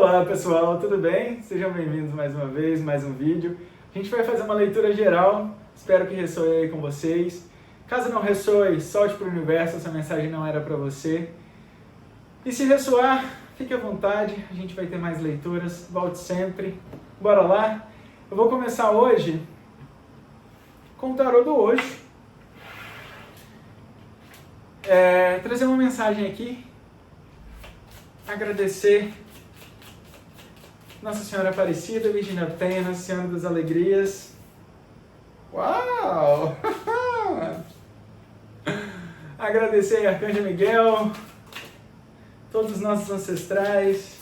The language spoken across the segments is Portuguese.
Olá pessoal, tudo bem? Sejam bem-vindos mais uma vez, mais um vídeo. A gente vai fazer uma leitura geral, espero que ressoe aí com vocês. Caso não ressoe, solte para o universo, essa mensagem não era para você. E se ressoar, fique à vontade, a gente vai ter mais leituras, volte sempre. Bora lá? Eu vou começar hoje com o tarô do hoje. Trazer uma mensagem aqui, agradecer Nossa Senhora Aparecida, Virgínia Penha, Nossa Senhora das Alegrias. Uau! Agradecer a Arcanjo Miguel, todos os nossos ancestrais.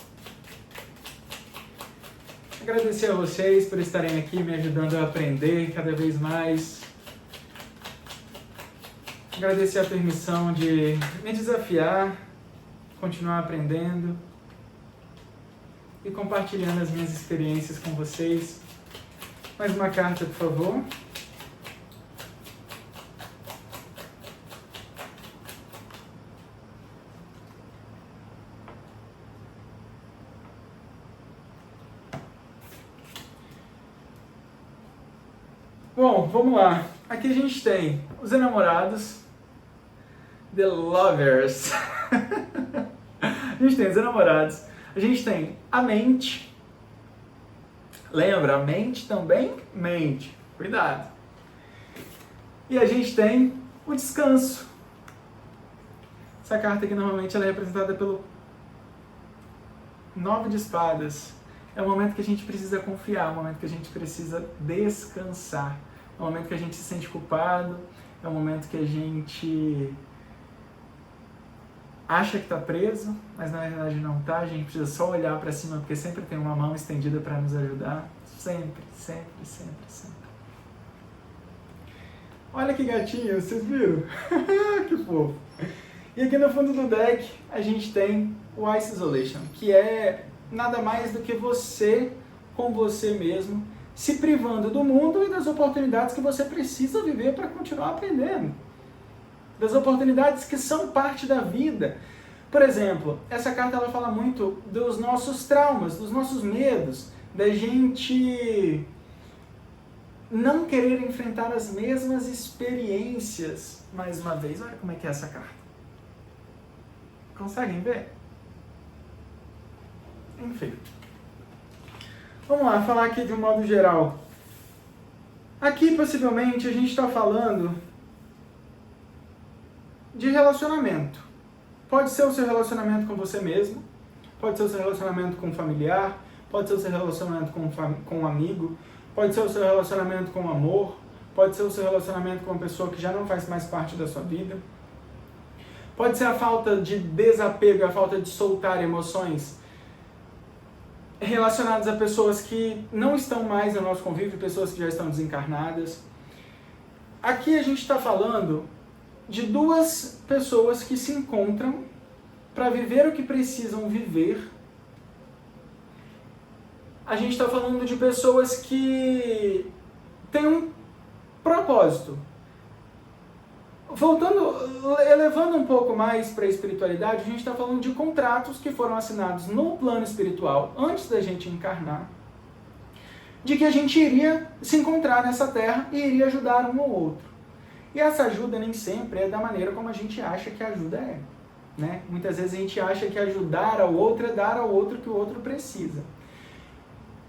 Agradecer a vocês por estarem aqui me ajudando a aprender cada vez mais. Agradecer a permissão de me desafiar, continuar aprendendo e compartilhando as minhas experiências com vocês. Mais uma carta, por favor. Bom, vamos lá. Aqui a gente tem os enamorados, The Lovers. A gente tem os enamorados. A gente tem a mente. Lembra, a mente também mente. Cuidado. E a gente tem o descanso. Essa carta aqui normalmente ela é representada pelo 9 de espadas. É o momento que a gente precisa confiar, é o momento que a gente precisa descansar. É o momento que a gente se sente culpado, é o momento que a gente acha que está preso, mas na verdade não está. A gente precisa só olhar para cima, porque sempre tem uma mão estendida para nos ajudar. Sempre, sempre, sempre, sempre. Olha que gatinho, vocês viram? Que fofo. E aqui no fundo do deck a gente tem o Ice Isolation, que é nada mais do que você com você mesmo, se privando do mundo e das oportunidades que você precisa viver para continuar aprendendo. Das oportunidades que são parte da vida. Por exemplo, essa carta ela fala muito dos nossos traumas, dos nossos medos, da gente não querer enfrentar as mesmas experiências mais uma vez. Olha como é que é essa carta. Conseguem ver? Enfim. Vamos lá, falar aqui de um modo geral. Aqui, possivelmente, a gente está falando de relacionamento. Pode ser o seu relacionamento com você mesmo, pode ser o seu relacionamento com um familiar, pode ser o seu relacionamento com um amigo, pode ser o seu relacionamento com um amor, pode ser o seu relacionamento com uma pessoa que já não faz mais parte da sua vida. Pode ser a falta de desapego, a falta de soltar emoções relacionadas a pessoas que não estão mais no nosso convívio, pessoas que já estão desencarnadas. Aqui a gente está falando de duas pessoas que se encontram para viver o que precisam viver. A gente está falando de pessoas que têm um propósito. Elevando um pouco mais para a espiritualidade, a gente está falando de contratos que foram assinados no plano espiritual antes da gente encarnar, de que a gente iria se encontrar nessa terra e iria ajudar um ao outro. E essa ajuda nem sempre é da maneira como a gente acha que a ajuda é, né? Muitas vezes a gente acha que ajudar ao outro é dar ao outro o que o outro precisa.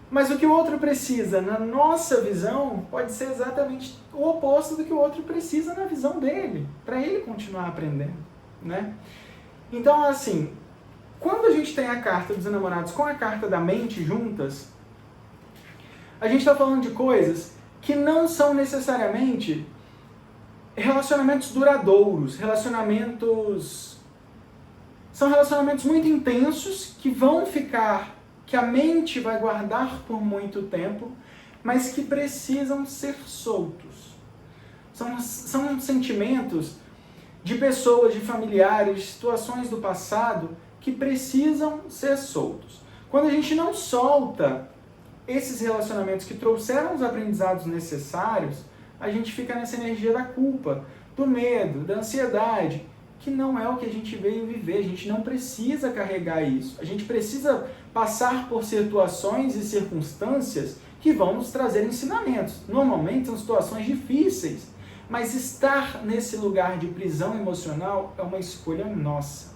Mas o que o outro precisa, na nossa visão, pode ser exatamente o oposto do que o outro precisa na visão dele, para ele continuar aprendendo, né? Então, assim, quando a gente tem a carta dos enamorados com a carta da mente juntas, a gente está falando de coisas que não são necessariamente relacionamentos duradouros, são relacionamentos muito intensos que vão ficar, que a mente vai guardar por muito tempo, mas que precisam ser soltos. São sentimentos de pessoas, de familiares, de situações do passado que precisam ser soltos. Quando a gente não solta esses relacionamentos que trouxeram os aprendizados necessários, a gente fica nessa energia da culpa, do medo, da ansiedade, que não é o que a gente veio viver. A gente não precisa carregar isso. A gente precisa passar por situações e circunstâncias que vão nos trazer ensinamentos. Normalmente são situações difíceis, mas estar nesse lugar de prisão emocional é uma escolha nossa.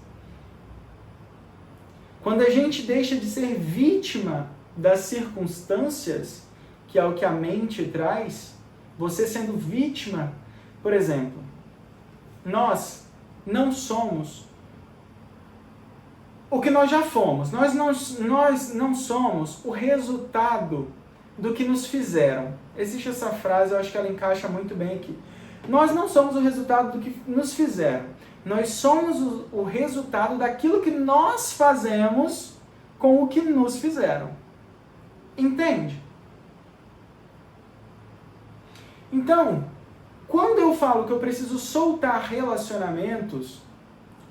Quando a gente deixa de ser vítima das circunstâncias, que é o que a mente traz, você sendo vítima, por exemplo, nós não somos o que nós já fomos. Nós não somos o resultado do que nos fizeram. Existe essa frase, eu acho que ela encaixa muito bem aqui. Nós não somos o resultado do que nos fizeram. Nós somos o resultado daquilo que nós fazemos com o que nos fizeram. Entende? Então, quando eu falo que eu preciso soltar relacionamentos,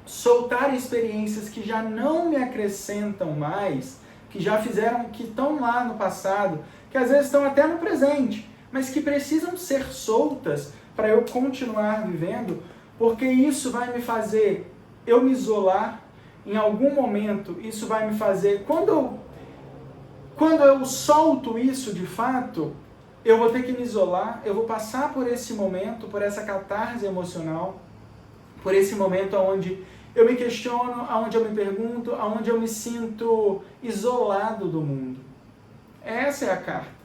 soltar experiências que já não me acrescentam mais, que já fizeram, que estão lá no passado, que às vezes estão até no presente, mas que precisam ser soltas para eu continuar vivendo, porque isso vai me fazer eu me isolar. Em algum momento isso vai me fazer, quando eu solto isso de fato, eu vou ter que me isolar, eu vou passar por esse momento, por essa catarse emocional, por esse momento onde eu me questiono, onde eu me pergunto, onde eu me sinto isolado do mundo. Essa é a carta.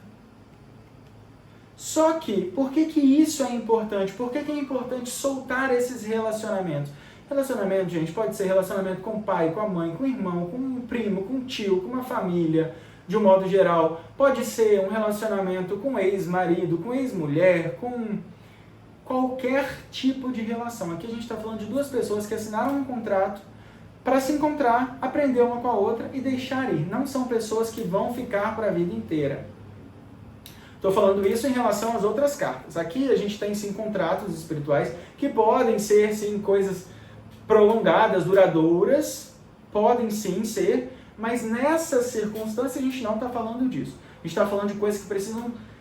Só que, por que isso é importante? Por que é importante soltar esses relacionamentos? Relacionamento, gente, pode ser relacionamento com o pai, com a mãe, com o irmão, com um primo, com um tio, com uma família, de um modo geral. Pode ser um relacionamento com ex-marido, com ex-mulher, com qualquer tipo de relação. Aqui a gente está falando de duas pessoas que assinaram um contrato para se encontrar, aprender uma com a outra e deixar ir. Não são pessoas que vão ficar para a vida inteira. Estou falando isso em relação às outras cartas. Aqui a gente tem sim contratos espirituais que podem ser sim coisas prolongadas, duradouras, podem sim ser, mas nessa circunstância a gente não está falando disso. A gente está falando de coisas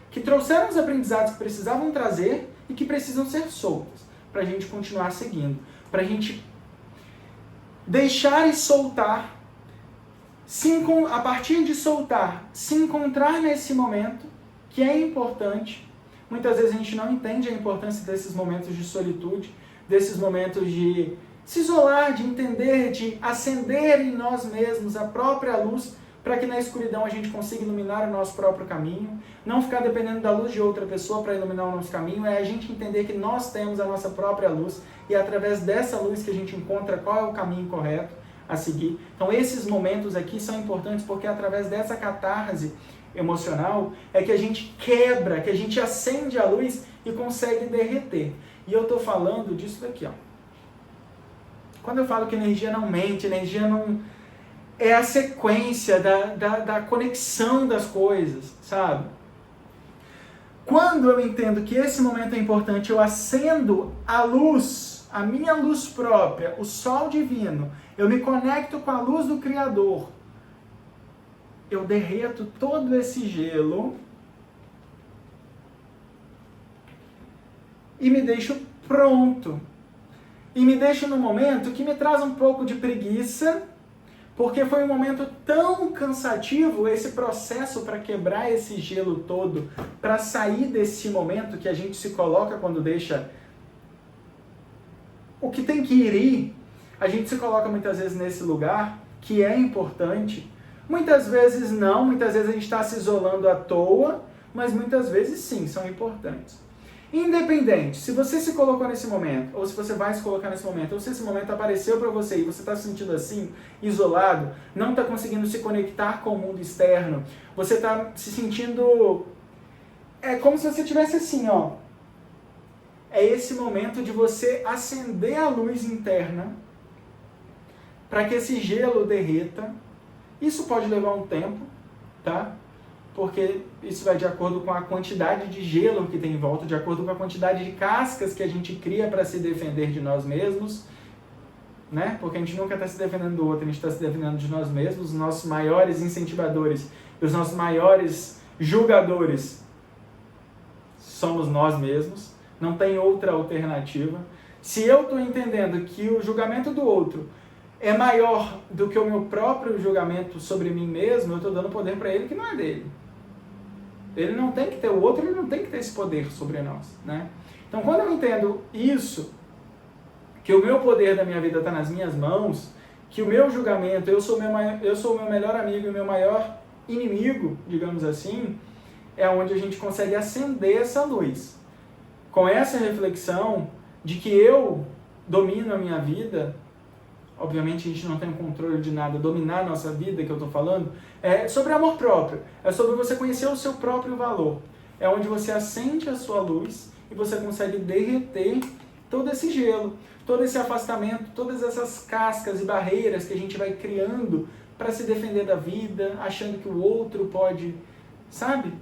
que trouxeram os aprendizados que precisavam trazer e que precisam ser soltas para a gente continuar seguindo, para a gente deixar e soltar, a partir de soltar, se encontrar nesse momento que é importante. Muitas vezes a gente não entende a importância desses momentos de solitude, desses momentos de se isolar, de entender, de acender em nós mesmos a própria luz, para que na escuridão a gente consiga iluminar o nosso próprio caminho, não ficar dependendo da luz de outra pessoa para iluminar o nosso caminho, é a gente entender que nós temos a nossa própria luz e é através dessa luz que a gente encontra qual é o caminho correto a seguir. Então esses momentos aqui são importantes porque através dessa catarse emocional é que a gente quebra, que a gente acende a luz e consegue derreter. E eu estou falando disso daqui, ó. Quando eu falo que energia não mente, energia não... é a sequência da conexão das coisas, sabe? Quando eu entendo que esse momento é importante, eu acendo a luz, a minha luz própria, o sol divino, eu me conecto com a luz do Criador, eu derreto todo esse gelo e me deixo pronto. E me deixo num momento que me traz um pouco de preguiça, porque foi um momento tão cansativo esse processo para quebrar esse gelo todo, para sair desse momento que a gente se coloca quando deixa o que tem que ir, a gente se coloca muitas vezes nesse lugar que é importante, muitas vezes não, muitas vezes a gente está se isolando à toa, mas muitas vezes sim, são importantes. Independente, se você se colocou nesse momento, ou se você vai se colocar nesse momento, ou se esse momento apareceu para você e você está se sentindo assim, isolado, não está conseguindo se conectar com o mundo externo, você está se sentindo... É como se você estivesse assim, ó. É esse momento de você acender a luz interna para que esse gelo derreta. Isso pode levar um tempo, tá? Porque isso vai de acordo com a quantidade de gelo que tem em volta, de acordo com a quantidade de cascas que a gente cria para se defender de nós mesmos, né? Porque a gente nunca está se defendendo do outro, a gente está se defendendo de nós mesmos. Os nossos maiores incentivadores e os nossos maiores julgadores somos nós mesmos, não tem outra alternativa. Se eu estou entendendo que o julgamento do outro é maior do que o meu próprio julgamento sobre mim mesmo, eu estou dando poder para ele que não é dele. Ele não tem que ter, o outro ele não tem que ter esse poder sobre nós, né? Então, quando eu entendo isso, que o meu poder da minha vida está nas minhas mãos, que o meu julgamento, eu sou o meu melhor amigo e o meu maior inimigo, digamos assim, é onde a gente consegue acender essa luz. Com essa reflexão de que eu domino a minha vida, obviamente a gente não tem controle de nada, dominar a nossa vida, que eu estou falando, é sobre amor próprio, é sobre você conhecer o seu próprio valor. É onde você acende a sua luz e você consegue derreter todo esse gelo, todo esse afastamento, todas essas cascas e barreiras que a gente vai criando para se defender da vida, achando que o outro pode, sabe,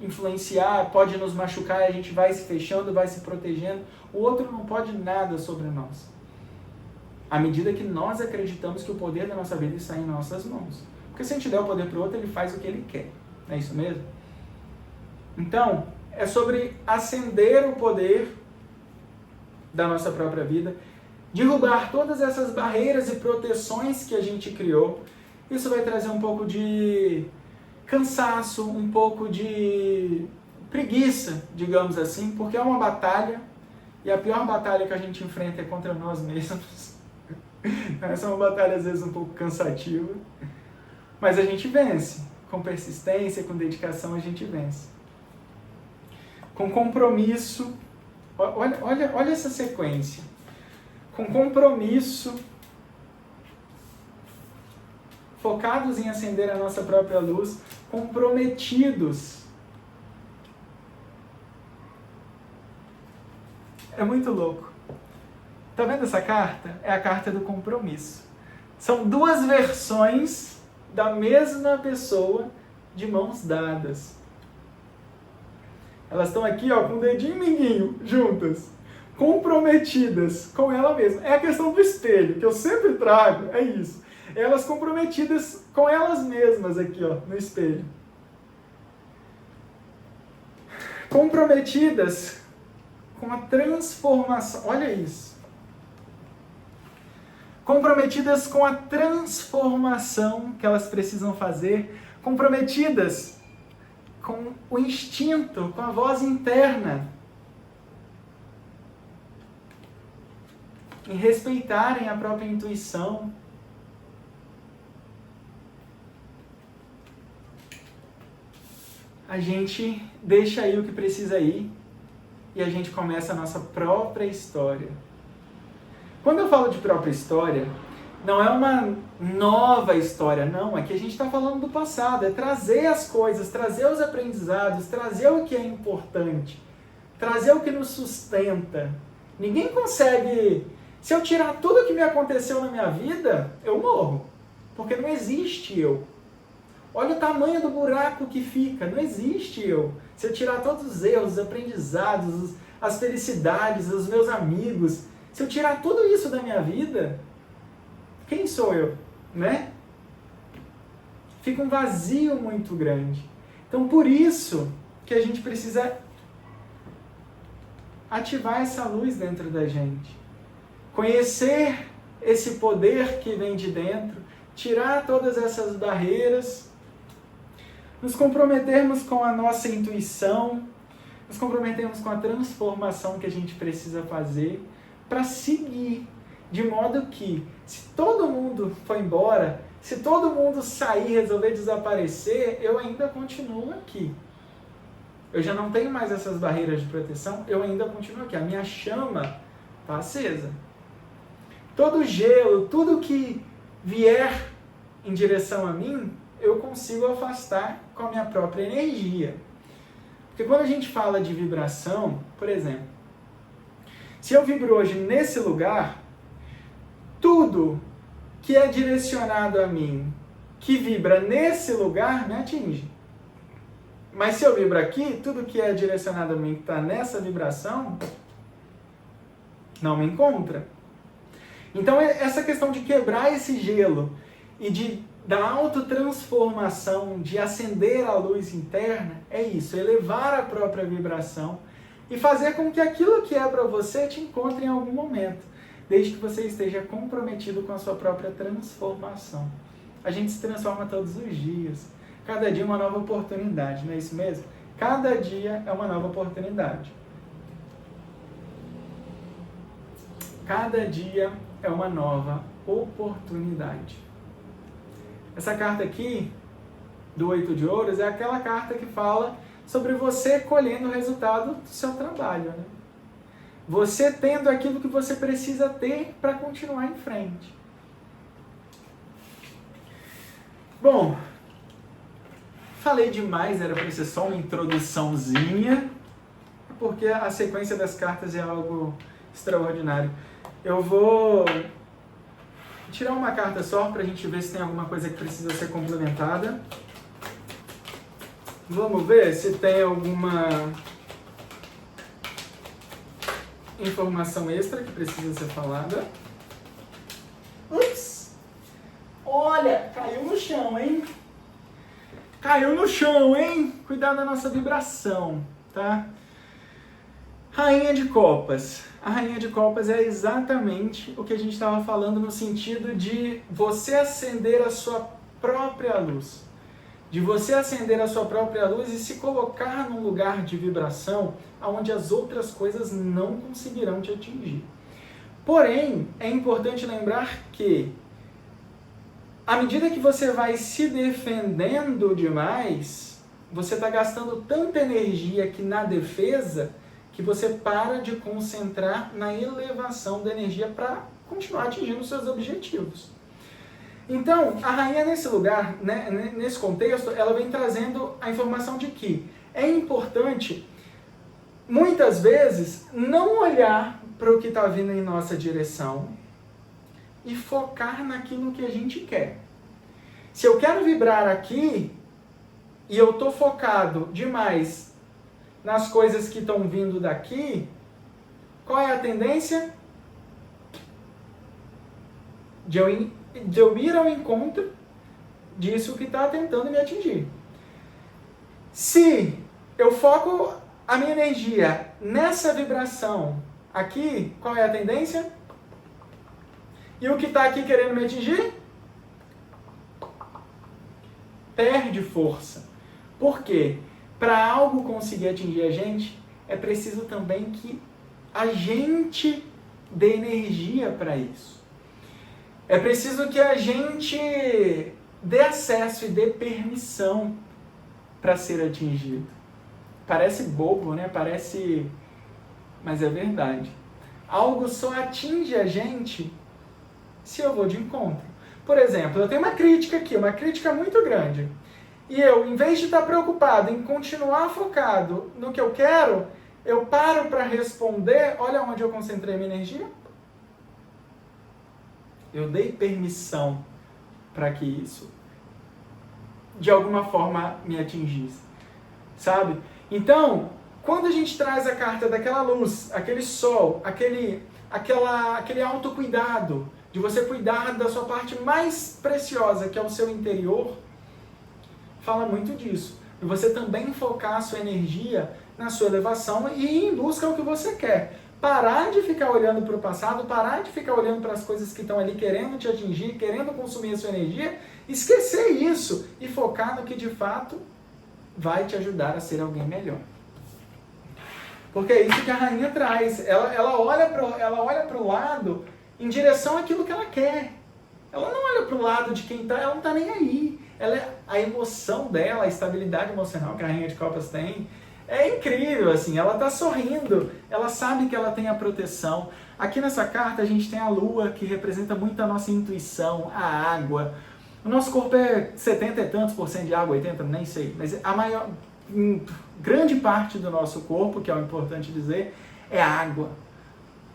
influenciar, pode nos machucar, a gente vai se fechando, vai se protegendo. O outro não pode nada sobre nós. À medida que nós acreditamos que o poder da nossa vida está em nossas mãos. Porque se a gente der o poder para o outro, ele faz o que ele quer. Não é isso mesmo? Então, é sobre acender o poder da nossa própria vida, derrubar todas essas barreiras e proteções que a gente criou. Isso vai trazer um pouco de cansaço, um pouco de preguiça, digamos assim, porque é uma batalha, e a pior batalha que a gente enfrenta é contra nós mesmos. Essa é uma batalha às vezes um pouco cansativa, mas a gente vence. Com persistência, com dedicação, a gente vence. Com compromisso, olha essa sequência. Com compromisso, focados em acender a nossa própria luz, comprometidos. É muito louco. Tá vendo essa carta? É a carta do compromisso. São duas versões da mesma pessoa de mãos dadas. Elas estão aqui, ó, com o dedinho minguinho, juntas, comprometidas com ela mesma. É a questão do espelho, que eu sempre trago, é isso. Elas comprometidas com elas mesmas aqui, ó, no espelho. Comprometidas com a transformação, olha isso. Comprometidas com a transformação que elas precisam fazer, comprometidas com o instinto, com a voz interna, em respeitarem a própria intuição. A gente deixa aí o que precisa ir e a gente começa a nossa própria história. Quando eu falo de própria história, não é uma nova história, não. É que a gente está falando do passado. É trazer as coisas, trazer os aprendizados, trazer o que é importante, trazer o que nos sustenta. Ninguém consegue... Se eu tirar tudo o que me aconteceu na minha vida, eu morro. Porque não existe eu. Olha o tamanho do buraco que fica. Não existe eu. Se eu tirar todos os erros, os aprendizados, as felicidades, os meus amigos... Se eu tirar tudo isso da minha vida, quem sou eu, né? Fica um vazio muito grande. Então, por isso que a gente precisa ativar essa luz dentro da gente. Conhecer esse poder que vem de dentro, tirar todas essas barreiras, nos comprometermos com a nossa intuição, nos comprometermos com a transformação que a gente precisa fazer, para seguir, de modo que, se todo mundo for embora, se todo mundo sair, resolver desaparecer, eu ainda continuo aqui. Eu já não tenho mais essas barreiras de proteção, eu ainda continuo aqui. A minha chama está acesa. Todo gelo, tudo que vier em direção a mim, eu consigo afastar com a minha própria energia. Porque quando a gente fala de vibração, por exemplo, se eu vibro hoje nesse lugar, tudo que é direcionado a mim, que vibra nesse lugar, me atinge. Mas se eu vibro aqui, tudo que é direcionado a mim, que está nessa vibração, não me encontra. Então, essa questão de quebrar esse gelo e da autotransformação, de acender a luz interna, é isso, elevar a própria vibração, e fazer com que aquilo que é para você te encontre em algum momento. desde que você esteja comprometido com a sua própria transformação. A gente se transforma todos os dias. Cada dia é uma nova oportunidade, não é isso mesmo? Cada dia é uma nova oportunidade. Cada dia é uma nova oportunidade. Essa carta aqui, do 8 de ouros, é aquela carta que fala sobre você colhendo o resultado do seu trabalho, né? Você tendo aquilo que você precisa ter para continuar em frente. Bom, falei demais, era para ser só uma introduçãozinha, porque a sequência das cartas é algo extraordinário. Eu vou tirar uma carta só para a gente ver se tem alguma coisa que precisa ser complementada. Vamos ver se tem alguma informação extra que precisa ser falada. Ups! Olha, caiu no chão, hein? Caiu no chão, hein? Cuidado da nossa vibração, tá? Rainha de Copas. A Rainha de Copas é exatamente o que a gente estava falando no sentido de você acender a sua própria luz. De você acender a sua própria luz e se colocar num lugar de vibração onde as outras coisas não conseguirão te atingir. Porém, é importante lembrar que, à medida que você vai se defendendo demais, você está gastando tanta energia aqui na defesa que você para de concentrar na elevação da energia para continuar atingindo os seus objetivos. Então, a rainha nesse lugar, né, nesse contexto, ela vem trazendo a informação de que é importante, muitas vezes, não olhar para o que está vindo em nossa direção e focar naquilo que a gente quer. Se eu quero vibrar aqui e eu estou focado demais nas coisas que estão vindo daqui, qual é a tendência? De eu ir ao encontro disso que está tentando me atingir. Se eu foco a minha energia nessa vibração aqui, qual é a tendência? E o que está aqui querendo me atingir? Perde força. Por quê? Para algo conseguir atingir a gente, é preciso também que a gente dê energia para isso. É preciso que a gente dê acesso e dê permissão para ser atingido. Parece bobo, né? Mas é verdade. Algo só atinge a gente se eu vou de encontro. Por exemplo, eu tenho uma crítica aqui, uma crítica muito grande. E eu, em vez de estar preocupado em continuar focado no que eu quero, eu paro para responder, olha onde eu concentrei minha energia. Eu dei permissão para que isso, de alguma forma, me atingisse. Sabe? Então, quando a gente traz a carta daquela luz, aquele sol, aquele autocuidado, de você cuidar da sua parte mais preciosa, que é o seu interior, fala muito disso. E você também focar a sua energia na sua elevação e ir em busca do que você quer. Parar de ficar olhando para o passado, parar de ficar olhando para as coisas que estão ali querendo te atingir, querendo consumir a sua energia, esquecer isso e focar no que de fato vai te ajudar a ser alguém melhor. Porque é isso que a rainha traz. Ela olha para o lado em direção àquilo que ela quer. Ela não olha para o lado de quem está, ela não está nem aí. A emoção dela, a estabilidade emocional que a Rainha de Copas tem, é incrível, assim, ela está sorrindo, ela sabe que ela tem a proteção. Aqui nessa carta a gente tem a lua, que representa muito a nossa intuição, a água. O nosso corpo é 70 e tantos por cento de água, 80, nem sei, mas grande parte do nosso corpo, que é o importante dizer, é água.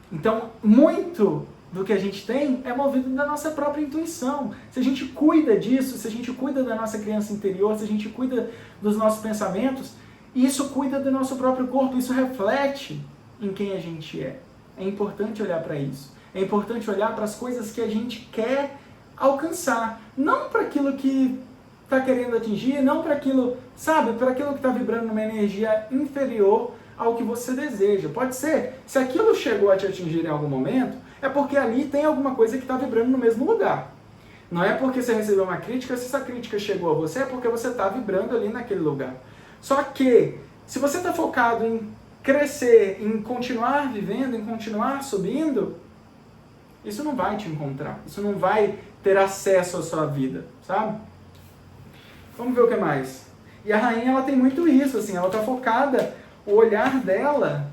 Então, muito do que a gente tem é movido da nossa própria intuição. Se a gente cuida disso, se a gente cuida da nossa criança interior, se a gente cuida dos nossos pensamentos, isso cuida do nosso próprio corpo, isso reflete em quem a gente é. É importante olhar para isso. É importante olhar para as coisas que a gente quer alcançar. Não para aquilo que está querendo atingir, não para aquilo, sabe, para aquilo que está vibrando numa energia inferior ao que você deseja. Pode ser, se aquilo chegou a te atingir em algum momento, é porque ali tem alguma coisa que está vibrando no mesmo lugar. Não é porque você recebeu uma crítica, se essa crítica chegou a você, é porque você está vibrando ali naquele lugar. Só que, se você está focado em crescer, em continuar vivendo, em continuar subindo, isso não vai te encontrar. Isso não vai ter acesso à sua vida, sabe? Vamos ver o que mais. E a rainha, ela tem muito isso, assim, ela está focada, o olhar dela,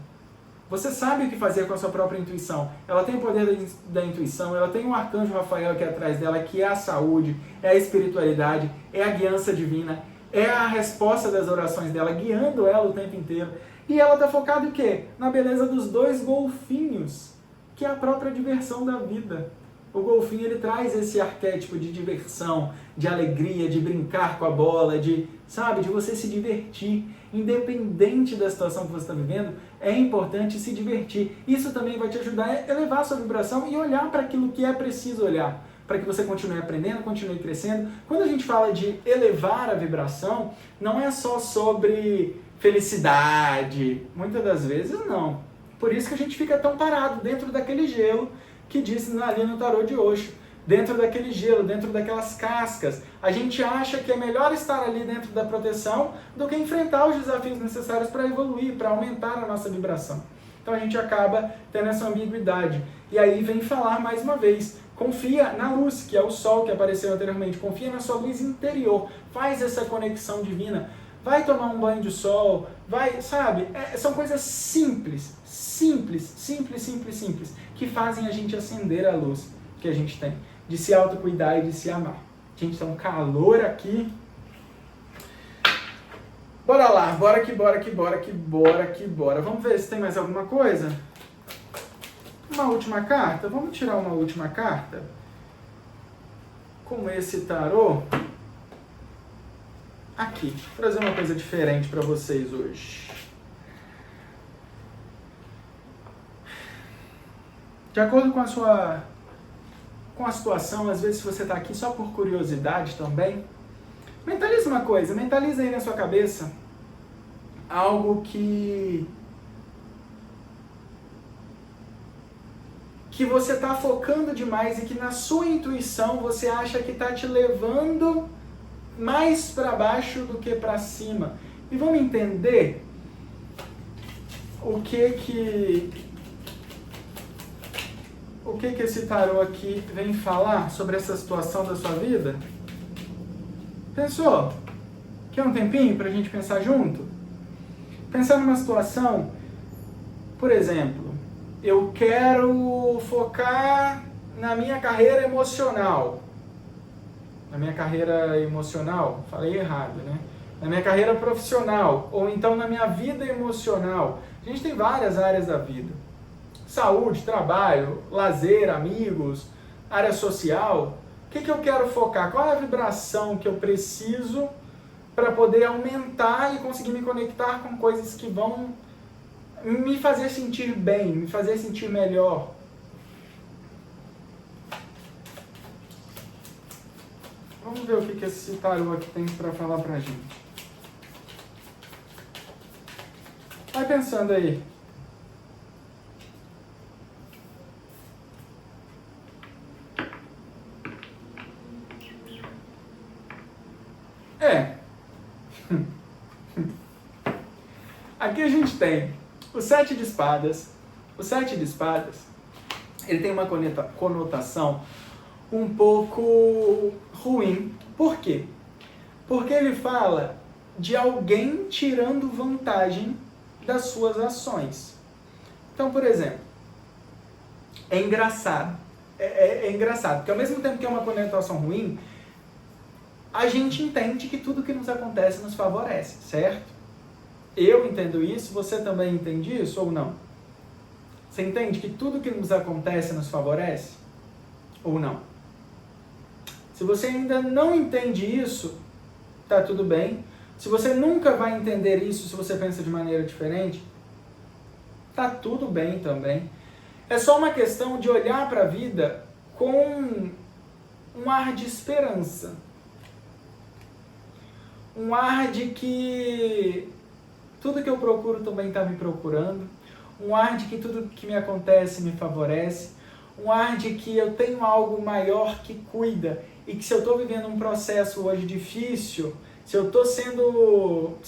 você sabe o que fazer com a sua própria intuição. Ela tem o poder da intuição, ela tem o arcanjo Rafael aqui atrás dela, que é a saúde, é a espiritualidade, é a guiança divina, é a resposta das orações dela, guiando ela o tempo inteiro. E ela está focada em quê? Na beleza dos 2 golfinhos, que é a própria diversão da vida. O golfinho, ele traz esse arquétipo de diversão, de alegria, de brincar com a bola, de você se divertir. Independente da situação que você está vivendo, é importante se divertir. Isso também vai te ajudar a elevar a sua vibração e olhar para aquilo que é preciso olhar, para que você continue aprendendo, continue crescendo. Quando a gente fala de elevar a vibração, não é só sobre felicidade. Muitas das vezes, não. Por isso que a gente fica tão parado dentro daquele gelo que diz ali no tarô de Osho. Dentro daquele gelo, dentro daquelas cascas. A gente acha que é melhor estar ali dentro da proteção do que enfrentar os desafios necessários para evoluir, para aumentar a nossa vibração. Então a gente acaba tendo essa ambiguidade. E aí vem falar mais uma vez, confia na luz, que é o sol que apareceu anteriormente. Confia na sua luz interior. Faz essa conexão divina. Vai tomar um banho de sol, são coisas simples, que fazem a gente acender a luz que a gente tem, de se autocuidar e de se amar. Gente, tá um calor aqui. Bora lá, bora. Vamos ver se tem mais alguma coisa. Uma última carta, vamos tirar uma última carta com esse tarô. Aqui, vou trazer uma coisa diferente para vocês hoje. De acordo com a situação, às vezes se você está aqui só por curiosidade também, mentaliza uma coisa, mentaliza aí na sua cabeça algo que você está focando demais e que na sua intuição você acha que está te levando mais para baixo do que para cima. E vamos entender o que esse tarô aqui vem falar sobre essa situação da sua vida? Pensou? Quer um tempinho para a gente pensar junto? Pensar numa situação, por exemplo, eu quero focar na minha carreira emocional. Na minha carreira emocional, falei errado, né? Na minha carreira profissional, ou então na minha vida emocional. A gente tem várias áreas da vida. Saúde, trabalho, lazer, amigos, área social. O que eu quero focar? Qual é a vibração que eu preciso para poder aumentar e conseguir me conectar com coisas que vão me fazer sentir bem, me fazer sentir melhor? Vamos ver o que esse tarô aqui tem para falar pra gente. Vai pensando aí. Aqui a gente tem o 7 de espadas. O 7 de espadas, ele tem uma conotação um pouco ruim. Por quê? Porque ele fala de alguém tirando vantagem das suas ações. Então, por exemplo, é engraçado. É engraçado, porque ao mesmo tempo que é uma conotação ruim, a gente entende que tudo que nos acontece nos favorece, certo? Eu entendo isso, você também entende isso ou não? Você entende que tudo que nos acontece nos favorece ou não? Se você ainda não entende isso, tá tudo bem. Se você nunca vai entender isso, se você pensa de maneira diferente, tá tudo bem também. É só uma questão de olhar para a vida com um ar de esperança. Um ar de que tudo que eu procuro também está me procurando. Um ar de que tudo que me acontece me favorece. um ar de que eu tenho algo maior que cuida e que se eu estou vivendo um processo hoje difícil, se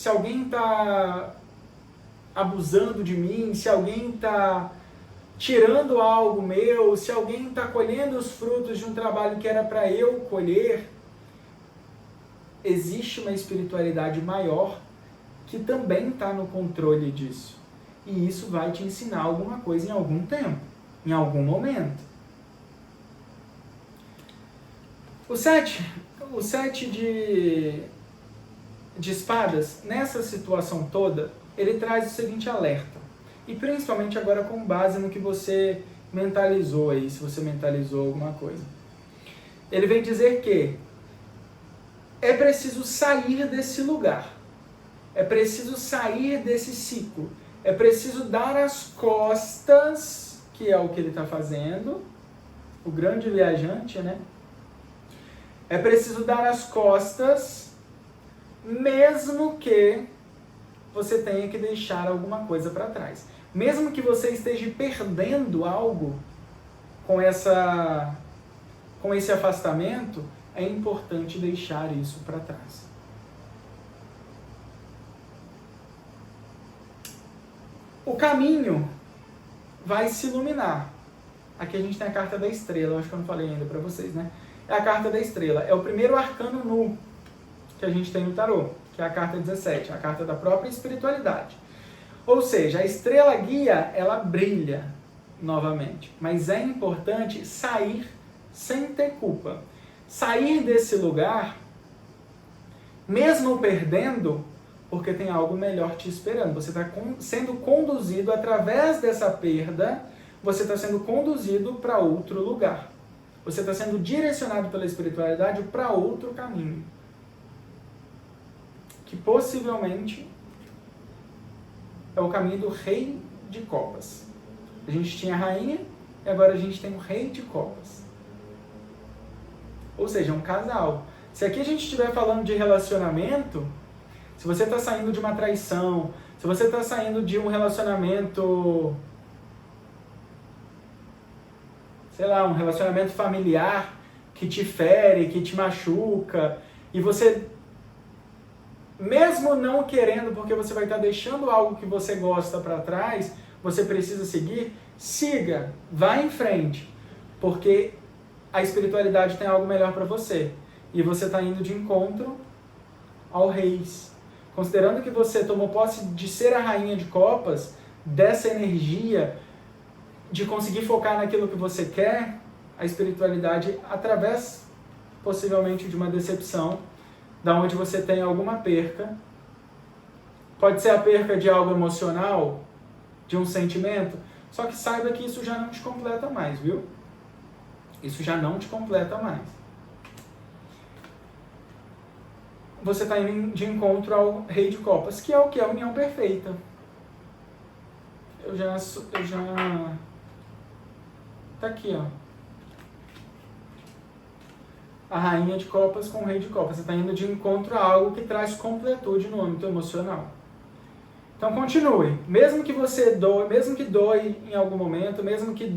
alguém está abusando de mim, se alguém está tirando algo meu, se alguém está colhendo os frutos de um trabalho que era para eu colher, existe uma espiritualidade maior que também está no controle disso. E isso vai te ensinar alguma coisa em algum tempo, em algum momento. O sete de espadas, nessa situação toda, ele traz o seguinte alerta. E principalmente agora com base no que você mentalizou aí, se você mentalizou alguma coisa. Ele vem dizer que é preciso sair desse lugar. É preciso sair desse ciclo. É preciso dar as costas, que é o que ele está fazendo, o grande viajante, né? É preciso dar as costas, mesmo que você tenha que deixar alguma coisa para trás. Mesmo que você esteja perdendo algo com esse afastamento, é importante deixar isso para trás. O caminho vai se iluminar. Aqui a gente tem a carta da estrela, eu acho que eu não falei ainda para vocês, né? É a carta da estrela, é o primeiro arcano nu que a gente tem no tarô, que é a carta 17, a carta da própria espiritualidade. Ou seja, a estrela guia, ela brilha novamente, mas é importante sair sem ter culpa. Sair desse lugar, mesmo perdendo, porque tem algo melhor te esperando. Você está sendo conduzido através dessa perda, você está sendo conduzido para outro lugar. Você está sendo direcionado pela espiritualidade para outro caminho. Que possivelmente é o caminho do rei de copas. A gente tinha a rainha e agora a gente tem o rei de copas. Ou seja, um casal. Se aqui a gente estiver falando de relacionamento, se você está saindo de uma traição, se você está saindo de um relacionamento, sei lá, um relacionamento familiar que te fere, que te machuca, e você, mesmo não querendo, porque você vai estar deixando algo que você gosta para trás, você precisa seguir, siga, vá em frente, porque a espiritualidade tem algo melhor para você, e você está indo de encontro ao reis. Considerando que você tomou posse de ser a rainha de copas, dessa energia de conseguir focar naquilo que você quer, a espiritualidade, através possivelmente de uma decepção, da onde você tem alguma perca, pode ser a perca de algo emocional, de um sentimento, só que saiba que isso já não te completa mais, viu? Isso já não te completa mais. Você está indo de encontro ao rei de copas, que é o que? A união perfeita. Eu já... Tá aqui, ó. A rainha de copas com o rei de copas. Você está indo de encontro a algo que traz completude no âmbito emocional. Então continue. Mesmo que você doe, mesmo que doe em algum momento, mesmo que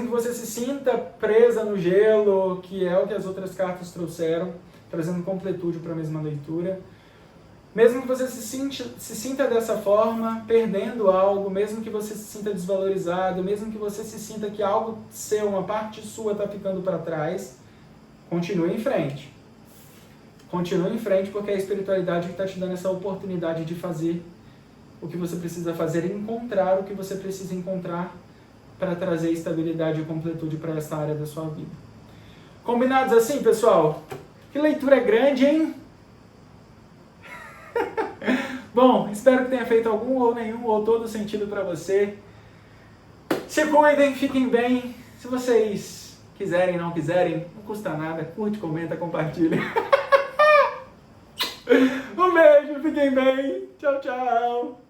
você se sinta presa no gelo, que é o que as outras cartas trouxeram, trazendo completude para a mesma leitura. Mesmo que você se sinta dessa forma, perdendo algo, mesmo que você se sinta desvalorizado, mesmo que você se sinta que algo seu, uma parte sua está ficando para trás, continue em frente. Continue em frente, porque é a espiritualidade que está te dando essa oportunidade de fazer o que você precisa fazer e encontrar o que você precisa encontrar para trazer estabilidade e completude para essa área da sua vida. Combinados assim, pessoal? Que leitura grande, hein? Bom, espero que tenha feito algum ou nenhum ou todo sentido para você. Se cuidem, fiquem bem. Se vocês quiserem, não quiserem, não custa nada. Curte, comenta, compartilha. Um beijo, fiquem bem. Tchau, tchau.